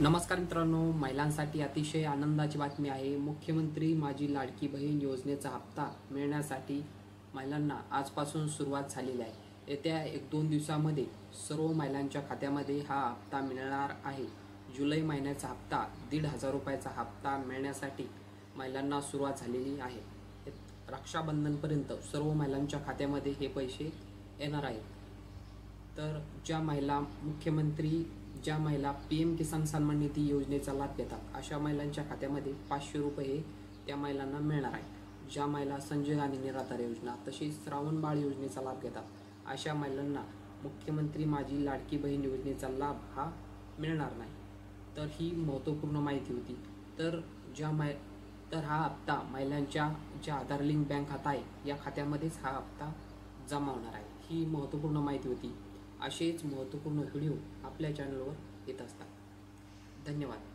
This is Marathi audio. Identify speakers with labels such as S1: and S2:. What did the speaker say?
S1: नमस्कार मित्रांनो, महिलांसाठी अतिशय आनंदाची बातमी आहे। मुख्यमंत्री माझी लाडकी बहीण योजनेचा हप्ता मिळण्यासाठी महिलांना आजपासून सुरुवात झालेली आहे। येत्या 1-2 दिवसांमध्ये सर्व महिलांच्या खात्यामध्ये हा हप्ता मिळणार आहे। जुलै महिन्याचा हप्ता 1,500 रुपयाचा हप्ता मिळण्यासाठी महिलांना सुरुवात झालेली आहे। रक्षाबंधनपर्यंत सर्व महिलांच्या खात्यामध्ये हे पैसे येणार आहेत। तर ज्या महिला PM किसान सन्मान निधी योजनेचा लाभ घेतात अशा महिलांच्या खात्यामध्ये 500 रुपये त्या महिलांना मिळणार आहे। ज्या महिला संजय गांधी निराधार योजना तसेच श्रावण बाळ योजनेचा लाभ घेतात अशा महिलांना मुख्यमंत्री माझी लाडकी बहीण योजनेचा लाभ हा मिळणार नाही। तर ही महत्त्वपूर्ण माहिती होती। तर हा हप्ता महिलांच्या ज्या आधार लिंक बँक खाता आहे या खात्यामध्येच हा हप्ता जमा होणार आहे। ही महत्त्वपूर्ण माहिती होती। असेच महत्त्वपूर्ण व्हिडिओ आपल्या चॅनलवर येत असतात। धन्यवाद।